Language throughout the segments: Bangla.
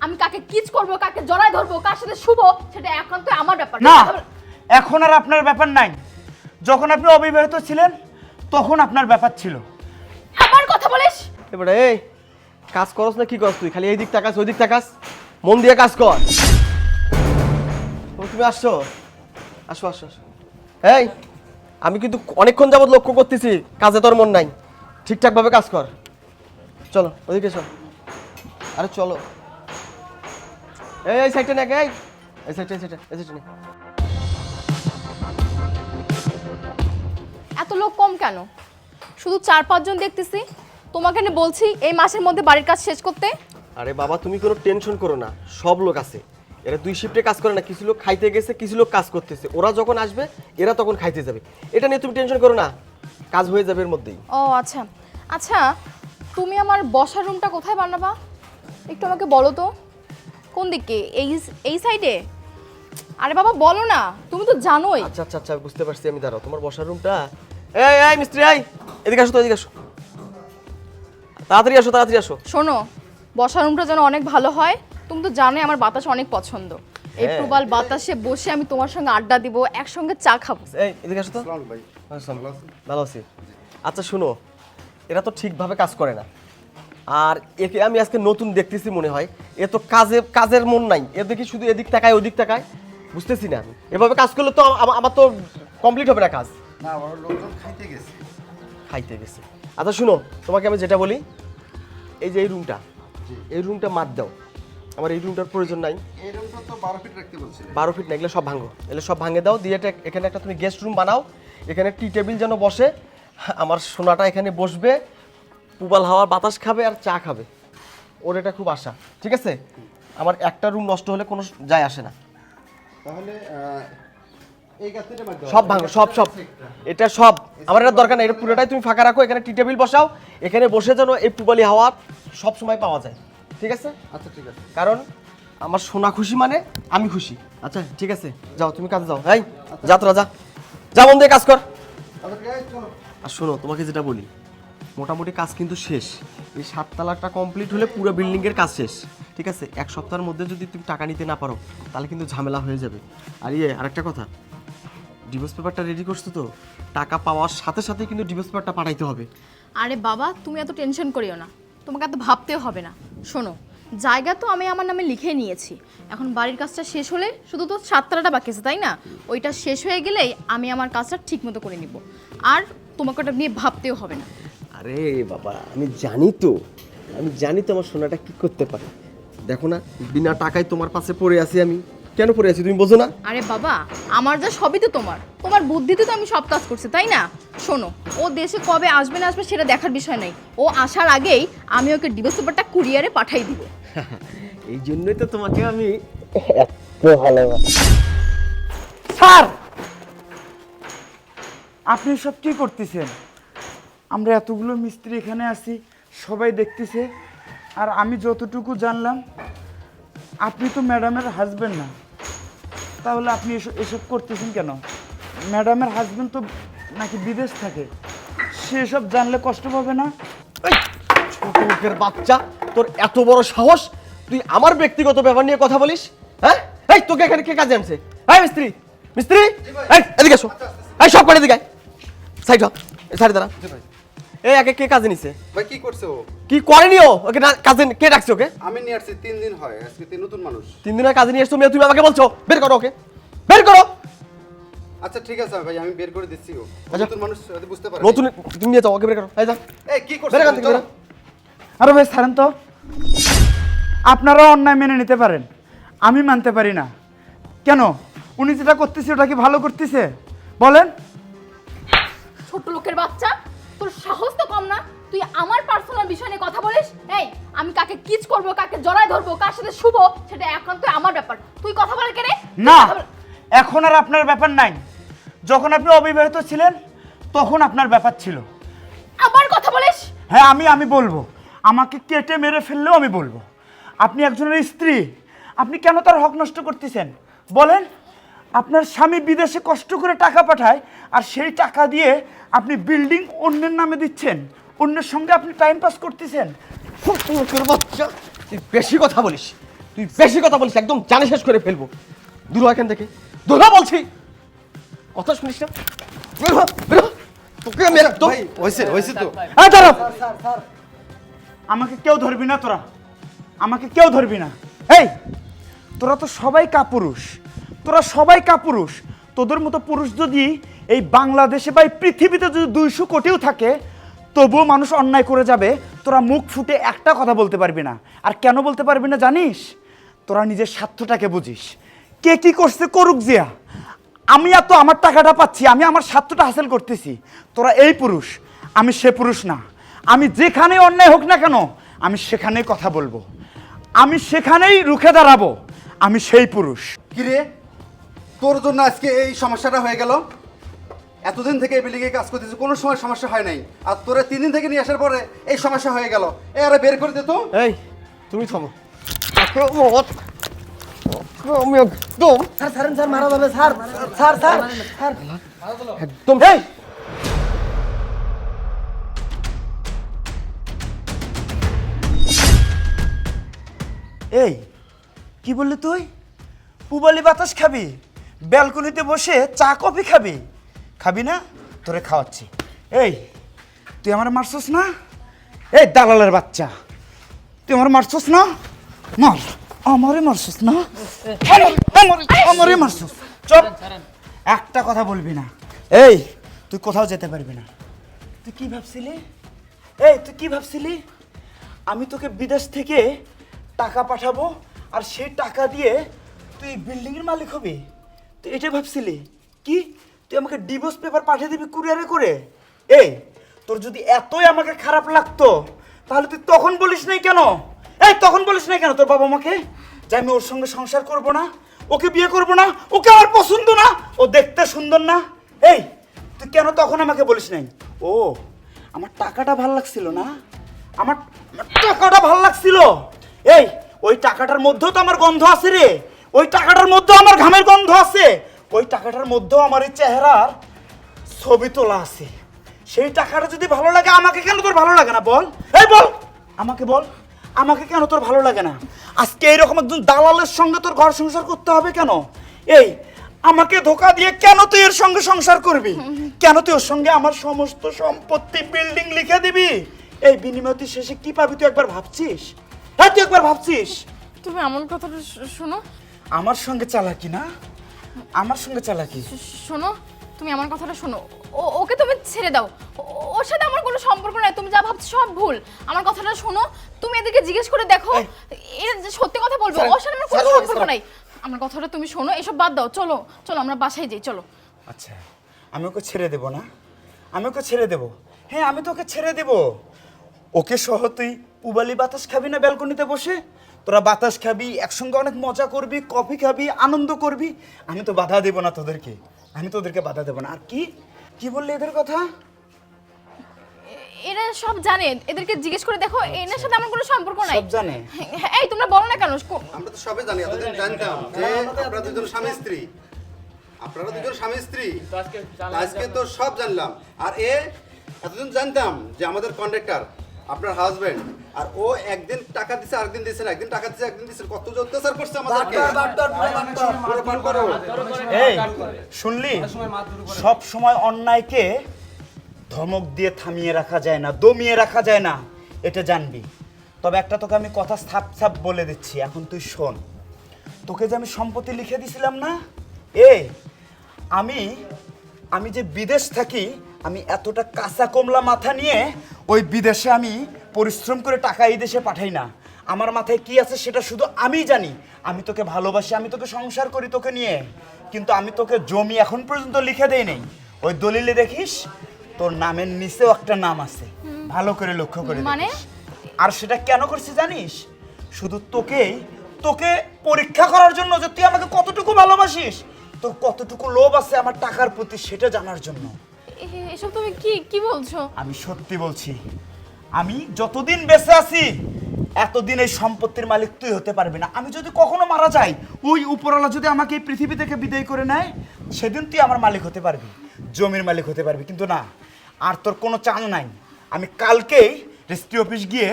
আমি কাকে কিচ করব, কাকে জড়ায় ধরবো, কার সাথে শুভ, সেটা একান্তই আমার ব্যাপার। না, এখন আর আপনার ব্যাপার নাই। যখন আপনি অবিবাহিত ছিলেন তখন আপনার ব্যাপার ছিল। আমার কথা বলিস? এবারে এই কাজ করস না কি করস তুই? খালি এই দিক তাকাস ওই দিক তাকাস, মন দিয়ে কাজ কর। তুমি আসছো, আসো আসো আসো। এই আমি কিন্তু অনেকক্ষণ যাবত লক্ষ্য করতেছি কাজে তোর মন নাই। ঠিকঠাকভাবে কাজ কর। চলো ওদিকে চল। আরে চলো। এই সাইডটা নাকি এই সাইডটা এই সাইডটা নে। এত লোক কম কেন? শুধু 4-5 জন দেখতেছি। তোমাকে আমি বলছি এই মাসের মধ্যে বাড়ির কাজ শেষ করতে। আরে বাবা তুমি কোনো টেনশন করো না, সব লোক আছে। এরা 2 শিফটে কাজ করে না, কিছু লোক খাইতে গেছে, কিছু লোক কাজ করতেছে। ওরা যখন আসবে এরা তখন খাইতে যাবে। এটা নিয়ে তুমি টেনশন করো না, কাজ হয়ে যাবে এর মধ্যেই। ও আচ্ছা আচ্ছা, তুমি আমার বসার রুমটা কোথায় বানাবা একটু আমাকে বলো তো। কোন দিকে? এই সাইডে? আরে বাবা বলো না, তুমি তো জানোই। আচ্ছা আচ্ছা আচ্ছা বুঝতে পারছি আমি। দাঁড়াও, তোমার বসার রুমটা এই মিস্ত্রি এদিকে আসো তো, এদিকে আসো, তাড়াতাড়ি আসো তাড়াতাড়ি আসো। শোনো, বসার রুমটা যেন অনেক ভালো হয়। তুমি তো জানোই আমার বাতাস অনেক পছন্দ। এই প্রবাল বাতাসে বসে আমি তোমার সঙ্গে আড্ডা দিব, একসঙ্গে চা খাবো। এই এদিকে আসো তো। ভালো আছি। আচ্ছা শুনো, এরা তো ঠিকভাবে কাজ করে না। আর একে আমি আজকে নতুন দেখতেছি মনে হয়। এ তো কাজের মন নাই, এ দেখি শুধু এদিক তাকায় ওদিক তাকায়। বুঝতেছি না আমি, এভাবে কাজ করলে তো আমার তো কমপ্লিট হবে না কাজ। না, বড় লোকজন খাইতে গেছে। খাইতে গেছে। আচ্ছা শুনো, তোমাকে আমি যেটা বলি, এই যে এই রুমটা মাত দাও। আমার এই রুমটার প্রয়োজন নাই। এই রুমটা তো 12 ফিট রাখতে বলছিলে। 12 ফিট না, এগুলো সব ভাঙো, এগুলো সব ভাঙে দাও দিয়ে এখানে একটা তুমি গেস্ট রুম বানাও। এখানে টি টেবিল যেন বসে, আমার সোনাটা এখানে বসবে, পুবাল হাওয়ার বাতাস খাবে আর চা খাবে। ওর এটা খুব আশা। ঠিক আছে, আমার একটা রুম নষ্ট হলে কোনো যায় আসে না। তাহলে এই গাছটা মার দাও। সব ভাঙো, সব এটা সব আমার এটা দরকার নাই। এটা পুরোটাই তুমি ফাঁকা রাখো, এখানে টি টেবিল বসাও, এখানে বসে যেন এই পুবালি হাওয়া সব সময় পাওয়া যায়। ঠিক আছে? আচ্ছা ঠিক আছে। কারণ আমার সোনা খুশি মানে আমি খুশি। আচ্ছা ঠিক আছে, যাও তুমি কাজে যাও। এই যা তোরা যা মন দিয়ে কাজ কর। আচ্ছা ঠিক আছে, চলো। আর শোনো, তোমাকে যেটা বলি, মোটামুটি কাজ কিন্তু শেষ। এই 7 তলাটা কমপ্লিট হলে পুরো বিল্ডিংয়ের কাজ শেষ। ঠিক আছে, 1 সপ্তাহের মধ্যে যদি তুমি টাকা নিতে না পারো তাহলে কিন্তু ঝামেলা হয়ে যাবে। আর আরেকটা কথা, ডিভোর্স পেপারটা রেডি করছো তো? টাকা পাওয়ার সাথে সাথে কিন্তু ডিভোর্স পেপারটা পাঠাইতে হবে। আরে বাবা তুমি এত টেনশন করিও না, তোমাকে এত ভাবতেও হবে না। শোনো, জায়গা তো আমি আমার নামে লিখে নিয়েছি। এখন বাড়ির কাজটা শেষ হলে শুধু তো 7 তলাটা বাকি আছে, তাই না? ওইটা শেষ হয়ে গেলেই আমি আমার কাজটা ঠিক মতো করে নিব। আর তোমাকে ওটা নিয়ে ভাবতেও হবে না। আরে বাবা আমি জানি তো আমার সোনাটা কি করতে পারে। দেখো না, বিনা টাকায় তোমার পাশে পড়ে আছি। আমি কেন পড়ে আছি তুমি বোঝো না? আরে বাবা, আমার যা সবই তো তোমার বুদ্ধিতে তো আমি সব কাজ করছি, তাই না? শোনো, ও দেশে কবে আসবে না আসবে সেটা দেখার বিষয় নাই। ও আসার আগেই আমি ওকে ডিভোর্স পেপারটা কুরিয়ারে পাঠিয়ে দিব। এই জন্যই তো তোমাকে আমি এত ভালোবাসি। স্যার, আপনি সব কি করতেছেন? আমরা এতগুলো মিস্ত্রি এখানে আছি, সবাই দেখতেছে। আর আমি যতটুকু জানলাম আপনি তো ম্যাডামের হাজবেন্ড না, তাহলে আপনি এসব করতেছেন কেন? ম্যাডামের হাজবেন্ড তো নাকি বিদেশ থাকে, সেসব জানলে কষ্ট পাবে না? এই ছোট লোকের বাচ্চা, তোর এত বড় সাহস, তুই আমার ব্যক্তিগত ব্যাপার নিয়ে কথা বলিস? হ্যাঁ, এই তোকে এখানে কে কাজে আনছে? এই মিস্ত্রি এই এদিকে এসো। এই সব করে দিকে সাইড হ, সাইড দাঁড়া। এই আগে কে কাজে নিছে? ভাই কি করছে ও? কি করেনি ও? ওকে না কাজে কে ডাকছে ওকে? আমি নিয়ে আসছি 3 দিন হয়, আজকে নতুন মানুষ। 3 দিনের কাজে নিয়ে এসছো, তুমি আমাকে বলছো বের করো ওকে, বের করো। আচ্ছা ঠিক আছে ভাই, আমি বের করে দিচ্ছি। ও আচ্ছা। নতুন মানুষ যদি বুঝতে পারে। নতুন তুমি নিয়ে যাও ওকে, বের করো। এই যা, এই কি করছে? বের এখান থেকে, বের। আরে ভাই ছাড়েন তো, আপনারা অন্যায় মেনে নিতে পারেন, আমি মানতে পারি না। কেন? উনি যেটা করতেছে ওটা কি ভালো করতেছে বলেন? ছোট লোকের বাচ্চা, তোর সাহস তো কম না? তুই আমার পার্সোনাল বিষয় নিয়ে কথা বলিস? এই আমি কাকে কিচ করব, কাকে জড়ায় ধরবো, কার সাথে শুভ, সেটা একান্তই আমার ব্যাপার। তুই কথা বল কেন? না, এখন আর আপনার ব্যাপার নাই। যখন আপনি অবিবাহিত ছিলেন তখন আপনার ব্যাপার ছিল। আবার কথা বলিস? হ্যাঁ, আমি বলবো। আমাকে কেটে মেরে ফেললেও আমি বলবো। আপনি একজনের স্ত্রী, আপনি কেন তার হক নষ্ট করতেছেন বলেন? আপনার স্বামী বিদেশে কষ্ট করে টাকা পাঠায়, আর সেই টাকা দিয়ে আপনি বিল্ডিং অন্যের নামে দিচ্ছেন, অন্যের সঙ্গে আপনি টাইম পাস করতেছেন। লোকের বাচ্চা, তুই বেশি কথা বলিস। তুই বেশি কথা বলিস, একদম জানে শেষ করে ফেলবো। দূর হ এখান থেকে, দূর হ বলছি। কথা শুনিস না? বের হ, বের হ। তোকে আমি একদম ভাই হয়েছে তো। এই দাঁড়া। আমাকে কেউ ধরবি না তোরা, আমাকে কেউ ধরবি না। এই তোরা তো সবাই কাপুরুষ, তোরা সবাই কাপুরুষ। তোদের মতো পুরুষ যদি এই বাংলাদেশে বা এই পৃথিবীতে যদি 200 কোটিও থাকে, তবুও মানুষ অন্যায় করে যাবে, তোরা মুখ ফুটে একটা কথা বলতে পারবি না। আর কেন বলতে পারবি না জানিস? তোরা নিজের স্বার্থটাকে বুঝিস। কে কি করছে করুক জিয়া, আমি এত আমার টাকাটা পাচ্ছি, আমি আমার স্বার্থটা হাসিল করতেছি। তোরা এই পুরুষ, আমি সে পুরুষ না। আমি যেখানে অন্যায় হোক না কেন, আমি সেখানেই কথা বলবো, আমি সেখানেই রুখে দাঁড়াবো। আমি সেই পুরুষ। কিরে, তোর জন্য আজকে এই সমস্যাটা হয়ে গেল? এতদিন থেকে এই বিল্ডিংয়ে কাজ করতেছি, কোনো সময় সমস্যা হয় নাই, আর তোরা 3 দিন থেকে নিয়ে আসার পরে এই সমস্যা হয়ে গেল। আরে বের করে দে তো। এই তুমি থামো। আমি একদম স্যার ছাড়েন স্যার, মারা যাবে স্যার। স্যার স্যার স্যার একদম এই এই কি বললি তুই? পুবালি বাতাস খাবি, ব্যালকনিতে বসে চা কফি খাবি? খাবি না? তোরে খাওয়াচ্ছি। এই তুই আমার মারছস না? এই দালালের বাচ্চা, তুই আমার মারছস না? মার, আমারে মারছস না? আমারে মারছস। চুপ, একটা কথা বলবি না। এই তুই কোথাও যেতে পারবি না। তুই কি ভাবছিলি? এই তুই কি ভাবছিলি আমি তোকে বিদেশ থেকে টাকা পাঠাবো আর সেই টাকা দিয়ে তুই বিল্ডিং এর মালিক হবি? তুই এটা ভাবছিলি? কি তুই আমাকে ডিভোর্স পেপার পাঠিয়ে দিবি কুরিয়ারে করে? এই তোর যদি এতই আমাকে খারাপ লাগতো তাহলে তুই তখন বলিস নাই কেন? এই তখন বলিস নাই কেন তোর বাবা মাকে যে আমি ওর সঙ্গে সংসার করব না, ওকে বিয়ে করব না, ওকে আমার পছন্দ না, ও দেখতে সুন্দর না? এই তুই কেন তখন আমাকে বলিস নাই? ও আমার টাকাটা ভাল লাগছিল না, আমার টাকাটা ভাল লাগছিল। এই ওই টাকাটার মধ্যেও তো আমার গন্ধ আছে রে, ওই টাকাটার মধ্যেও আমার ঘামের গন্ধ আছে, ওই টাকাটার মধ্যেও আমার এই চেহারার ছবি তোলা আছে। সেই টাকাটা যদি ভালো লাগে আমাকে কেন তোর ভালো লাগে না বল? এই বল আমাকে, বল আমাকে কেন তোর ভালো লাগে না? আজকে এইরকম একজন দালালের সঙ্গে তোর ঘর সংসার করতে হবে কেন? এই আমাকে ধোকা দিয়ে কেন তুই এর সঙ্গে সংসার করবি? কেন তুই ওর সঙ্গে আমার সমস্ত সম্পত্তি বিল্ডিং লিখে দিবি? এই বিনিময় তুই শেষে কি পাবি তুই একবার ভাবছিস? হ্যাঁ তুই একবার ভাবছিস? তুমি এমন কথাটা শোনো। আমার সঙ্গে চালাকি না, আমার সঙ্গে চালাকি। শোনো, তুমি আমার কথাটা শোনো। ওকে তুমি ছেড়ে দাও, ওর সাথে আমার কোনো সম্পর্ক নাই। তুমি যা ভাবছো সব ভুল। আমার কথাটা শোনো, তুমি এদেরকে জিজ্ঞেস করে দেখো, এরা যে সত্যি কথা বলবে। ওর সাথে আমার কোনো সম্পর্ক নাই। আমার কথাটা তুমি শোনো, এসব বাদ দাও। চলো চলো আমরা বাসায় যাই, চলো। আচ্ছা আমি ওকে ছেড়ে দেব না, আমি ওকে ছেড়ে দেব। হ্যাঁ আমি তোকে ছেড়ে দেব। ওকে সহ তুই পুবালি বাতাস খাবি না ব্যালকনিতে বসে? তোরা বাতাস খাবি, একসঙ্গে অনেক মজা করবি, কফি খাবি, আনন্দ করবি। আমি তো বাধা দেব না তোদেরকে, আমি তোদেরকে বাধা দেব না। আর কি কি বললি এদের কথা? এরা সব জানে, এদেরকে জিজ্ঞেস করে দেখো। এনার সাথে আমার কোনো সম্পর্ক নাই। সব জানে? এই তোমরা বলো না কেন? আমরা তো সবাই জানি, এতদিন জানতাম যে আপনারা দুজন স্বামী স্ত্রী, আপনারা দুজন স্বামী স্ত্রী। আজকে তো সব জানলাম। আর এতদিন জানতাম যে আমাদের কন্ট্রাক্টর আপনার হাজবেন্ড, আর ও একদিন টাকা দিছে আরেকদিন দিছে না, একদিন টাকা দিছে একদিন দিছে, কত যে অত্যাচার করছে আমাদেরকে। পুরো পান করো। এই শুনলি, সব সময় অন্যায়কে ধমক দিয়ে থামিয়ে রাখা যায় না, দমিয়ে রাখা যায় না, এটা জানবি। তবে একটা তোকে আমি কথা সাপ সাপ বলে দিচ্ছি, এখন তুই শোন। তোকে যে আমি সম্পত্তি লিখে দিছিলাম না, আমি যে বিদেশ থাকি, আমি এতটা কাঁচা কমলা মাথা নিয়ে ওই বিদেশে আমি পরিশ্রম করে টাকা এই দেশে পাঠাই না। আমার মাথায় কি আছে সেটা শুধু আমিই জানি। আমি তোকে ভালোবাসি, আমি তোকে সংসার করি তোকে নিয়ে, কিন্তু আমি তোকে জমি এখন পর্যন্ত লিখে দেই নাই। ওই দলিলে দেখিস তোর নামের নিচেও একটা নাম আছে, ভালো করে লক্ষ্য করে মানে? দেখিস। আর সেটা কেন করছি জানিস? শুধু তোকে পরীক্ষা করার জন্য যে তুই আমাকে কতটুকু ভালোবাসিস, তোর কতটুকু লোভ আছে আমার টাকার প্রতি সেটা জানার জন্য। এসব তুমি কি বলছো? আমি সত্যি বলছি, আমি যতদিন বেঁচে আছি এতদিন এই সম্পত্তির মালিক তুই হতে পারবি না। আমি যদি কখনো মারা যাই, ওই উপরওয়ালা যদি আমাকে এই পৃথিবী থেকে বিদায় করে নেয়, সেদিন তুই আমার মালিক হতে পারবি, জমির মালিক হতে পারবি। কিন্তু না, আর তোর কোনো চান নাই। আমি কালকেই রেজিস্ট্রি অফিস গিয়ে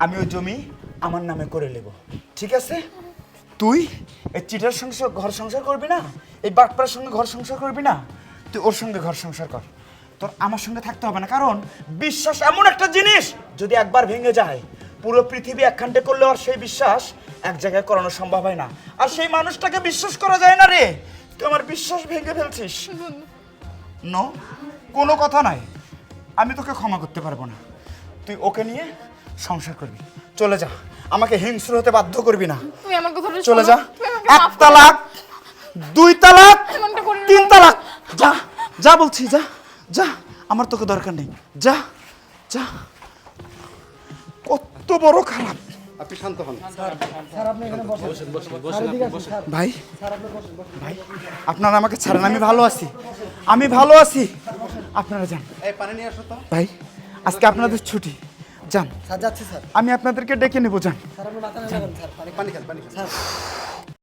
আমি ওই জমি আমার নামে করে নেব, ঠিক আছে? তুই এই চিটার সঙ্গে ঘর সংসার করবি না, এই বাটপাড়ার সঙ্গে ঘর সংসার করবি না, তুই ওর সঙ্গে ঘর সংসার কর। তোর আমার সঙ্গে থাকতে হবে না, কারণ বিশ্বাস এমন একটা জিনিস যদি একবার ভেঙে যায় পুরো পৃথিবী একখান্তে করলে আর সেই বিশ্বাস এক জায়গায় করানো সম্ভব হয় না। আর সেই মানুষটাকে বিশ্বাস করা যায় না রে, তুই আমার বিশ্বাস ভেঙে ফেলছিস। নো, কোনো কথা নাই, আমি তোকে ক্ষমা করতে পারবো না। তুই ওকে নিয়ে সংসার করবি, চলে যা, আমাকে হিংস্র হতে বাধ্য করবি না। তুমি আমার কথাটা চলে শোনো, যা, তুমি আমাকে 1 মাফ করে তালাক, 2 তালাক, এমনটা করিও না। 3 তালাক, যা যা বলছি, যা যা, আমার তোকে দরকার নেই, যা যা। কত বড় খারাপ। আপনি শান্ত হন। স্যার আপনি এখানে বসেন স্যার এদিকে আসুন স্যার ভাই স্যার আপনি বসেন ভাই, আপনারা আমাকে ছাড়েন, আমি ভালো আছি, আমি ভালো আছি, আপনারা যান। এই পানি নিয়ে আসো তো। ভাই আজকে আপনাদের ছুটি, যান, স্যার যাচ্ছি স্যার আমি আপনাদেরকে ডেকে নেবো, যান। স্যার আপনি মাথা না লাগান স্যার পানি খান, পানি খান। স্যার